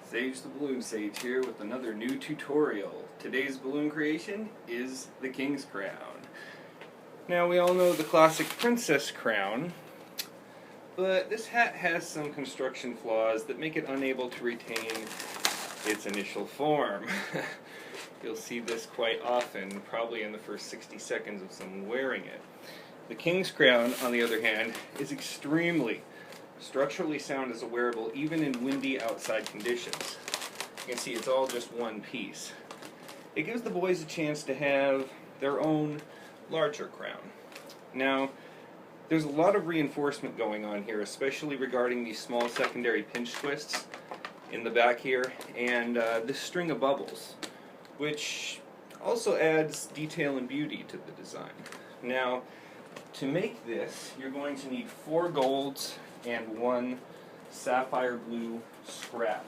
Sage the Balloon Sage here with another new tutorial. Today's balloon creation is the King's Crown. Now we all know the classic princess crown, but this hat has some construction flaws that make it unable to retain its initial form. You'll see this quite often, probably in the first 60 seconds of someone wearing it. The King's Crown, on the other hand, is extremely structurally sound as a wearable, even in windy outside conditions. You can see it's all just one piece. It gives the boys a chance to have their own larger crown. Now, there's a lot of reinforcement going on here, especially regarding these small secondary pinch twists in the back here, and this string of bubbles, which also adds detail and beauty to the design. Now, to make this, you're going to need 4 golds and 1 sapphire blue scrap.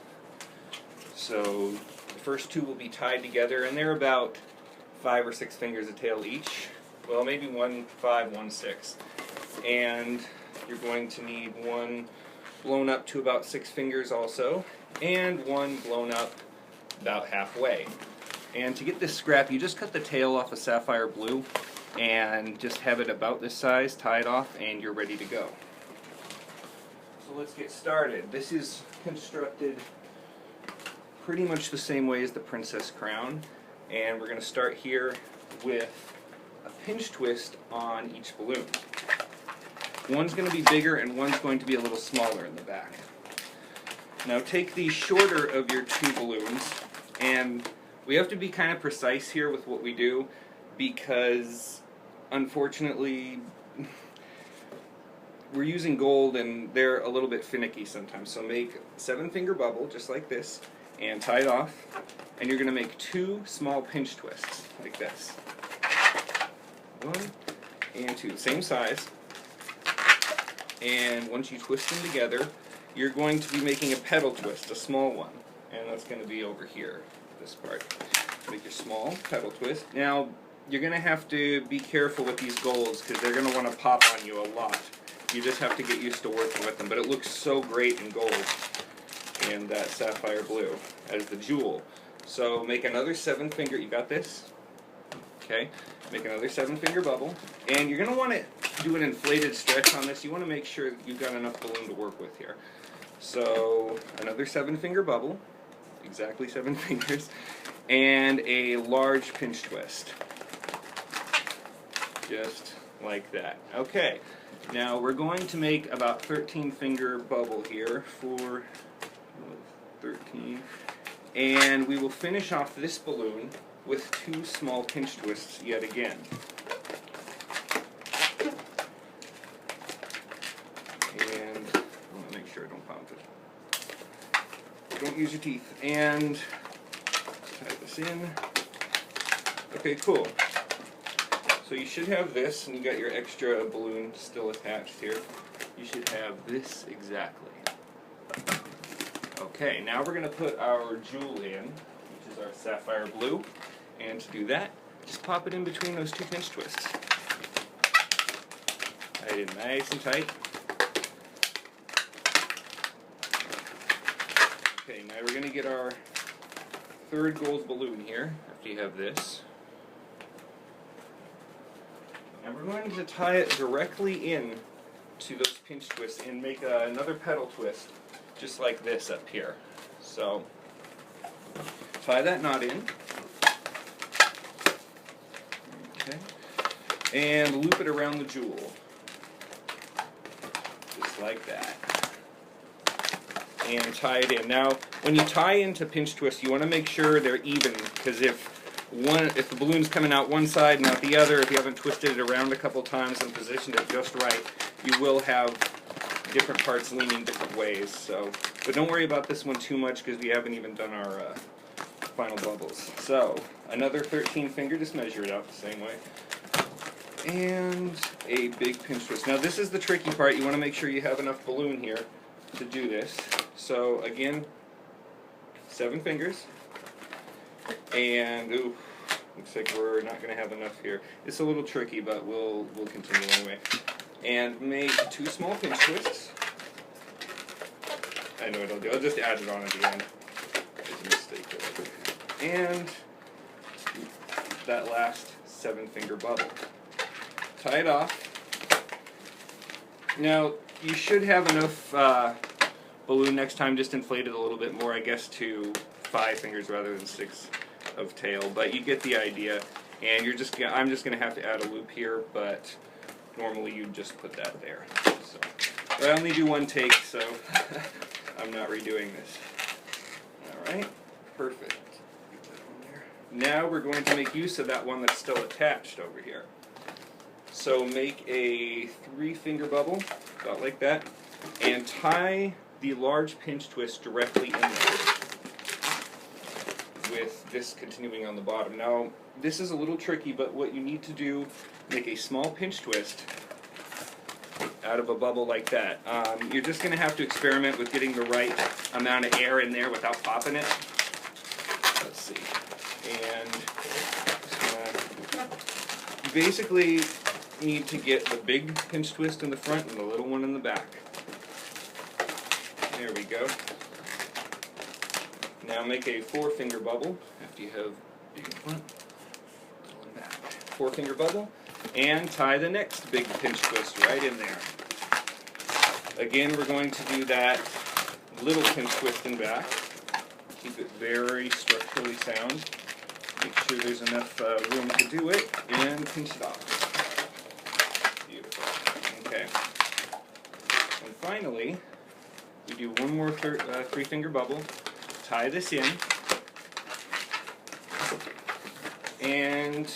So the first 2 will be tied together, and they're about 5 or 6 fingers a tail each. Well, maybe 1 5, 1 6. And you're going to need 1 blown up to about 6 fingers also, and 1 blown up about halfway. And to get this scrap, you just cut the tail off of sapphire blue and just have it about this size, tie it off, and you're ready to go. So let's get started. This is constructed pretty much the same way as the princess crown, and we're going to start here with a pinch twist on each balloon. One's going to be bigger and one's going to be a little smaller in the back. Now take the shorter of your 2 balloons, and we have to be kind of precise here with what we do because unfortunately we're using gold and they're a little bit finicky sometimes. So make a 7-finger bubble just like this and tie it off, and you're going to make 2 small pinch twists like this. 1 and 2, same size. And once you twist them together, you're going to be making a petal twist, a small one, and that's going to be over here, this part. Make your small petal twist. Now you're going to have to be careful with these golds because they're going to want to pop on you a lot. You just have to get used to working with them, but it looks so great in gold and that sapphire blue as the jewel. So make another 7-finger, you got this? Okay, make another 7-finger bubble, and you're going to want to do an inflated stretch on this. You want to make sure that you've got enough balloon to work with here. So another 7-finger bubble, exactly 7 fingers, and a large pinch twist. Just like that. Okay, now we're going to make about 13-finger bubble here for 13, and we will finish off this balloon with 2 small pinch twists yet again. And I want to make sure I don't pop it. Don't use your teeth. And tie this in. Okay, cool. So you should have this, and you got your extra balloon still attached here. You should have this exactly. Okay, now we're going to put our jewel in, which is our sapphire blue. And to do that, just pop it in between those 2 pinch twists. Tie it in nice and tight. Okay, now we're going to get our 3rd gold balloon here, after you have this. And we're going to tie it directly in to those pinch twists and make another petal twist, just like this up here. So, tie that knot in. Okay. And loop it around the jewel. Just like that. And tie it in. Now, when you tie into pinch twists, you want to make sure they're even, because if the balloon's coming out one side and out the other, if you haven't twisted it around a couple times and positioned it just right, you will have different parts leaning different ways. So, but don't worry about this one too much because we haven't even done our final bubbles. So, another 13-finger, just measure it out the same way. And a big pinch twist. Now this is the tricky part. You want to make sure you have enough balloon here to do this. So again, 7 fingers. And ooh, looks like we're not going to have enough here. It's a little tricky, but we'll continue anyway. And make 2 small pinch twists. I know what I'll do. I'll just add it on at the end. stay put. And that last 7-finger bubble. Tie it off. Now, you should have enough balloon next time, just inflate it a little bit more, I guess, to 5 fingers rather than 6 of tail, but you get the idea. And I'm just going to have to add a loop here, but normally you'd just put that there. So, but I only do one take, so I'm not redoing this. Alright, perfect. Get that on there. Now we're going to make use of that one that's still attached over here. So make a 3-finger bubble, about like that, and tie the large pinch twist directly in there, with this continuing on the bottom. Now, this is a little tricky, but what you need to do, make a small pinch twist out of a bubble like that. You're just going to have to experiment with getting the right amount of air in there without popping it. Let's see. And you basically need to get the big pinch twist in the front and the little one in the back. There we go. Now make a 4-finger bubble after you have big in front, little in back. 4-finger bubble, and tie the next big pinch twist right in there. Again, we're going to do that little pinch twist in back. Keep it very structurally sound. Make sure there's enough room to do it, and pinch it off. Beautiful. Okay. And finally, we do one more 3-finger bubble. Tie this in, and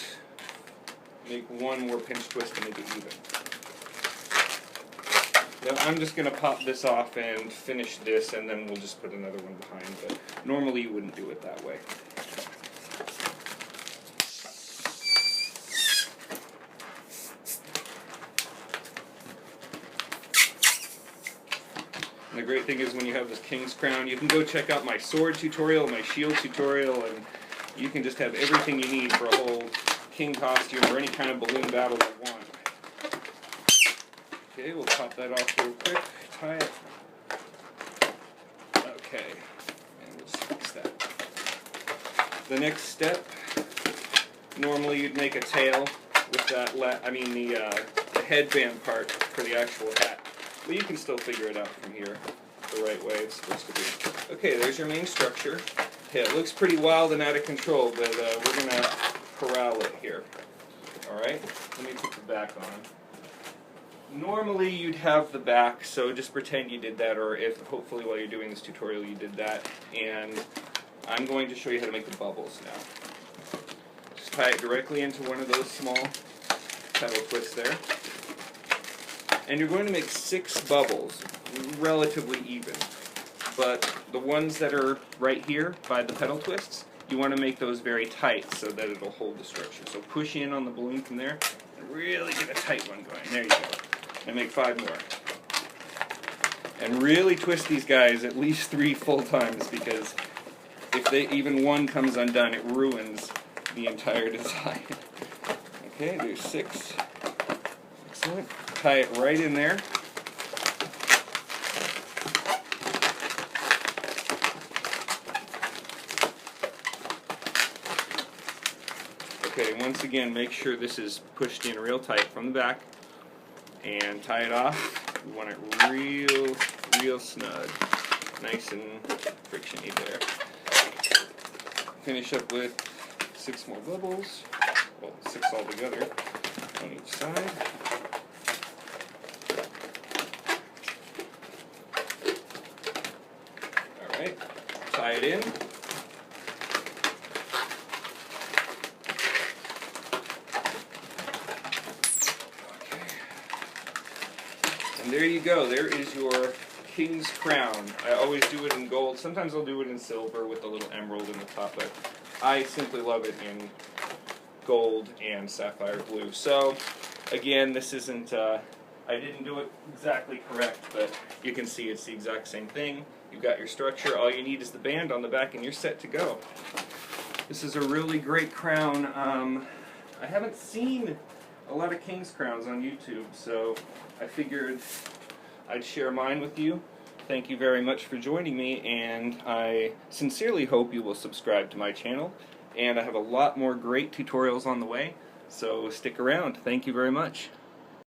make one more pinch twist to make it even. Now I'm just going to pop this off and finish this, and then we'll just put another one behind, but normally you wouldn't do it that way. And the great thing is when you have this king's crown, you can go check out my sword tutorial, my shield tutorial, and you can just have everything you need for a whole king costume or any kind of balloon battle you want. Okay, we'll pop that off real quick, tie it. Okay, and we'll just fix that. The next step, normally you'd make a tail with that, the headband part for the actual hat. But you can still figure it out from here the right way it's supposed to be. Okay, there's your main structure. Yeah, it looks pretty wild and out of control, but we're going to corral it here. Alright, let me put the back on. Normally you'd have the back, so just pretend you did that, or if hopefully while you're doing this tutorial you did that. And I'm going to show you how to make the bubbles now. Just tie it directly into one of those small petal twists there. And you're going to make 6 bubbles, relatively even. But the ones that are right here by the petal twists, you want to make those very tight so that it'll hold the structure. So push in on the balloon from there and really get a tight one going. There you go. And make 5 more. And really twist these guys at least 3 full times, because if even one comes undone, it ruins the entire design. Okay, there's 6. Excellent. Tie it right in there. Okay, once again, make sure this is pushed in real tight from the back, and tie it off. We want it real snug, nice and friction-y there. Finish up with 6 more bubbles, well, 6 altogether on each side. Alright, tie it in. And there you go. There is your king's crown. I always do it in gold. Sometimes I'll do it in silver with a little emerald in the top, but I simply love it in gold and sapphire blue. So, again, this isn't, I didn't do it exactly correct, but you can see it's the exact same thing. You've got your structure. All you need is the band on the back, and you're set to go. This is a really great crown. I haven't seen a lot of king's crowns on YouTube, so I figured I'd share mine with you. Thank you very much for joining me, and I sincerely hope you will subscribe to my channel. And I have a lot more great tutorials on the way, so stick around. Thank you very much.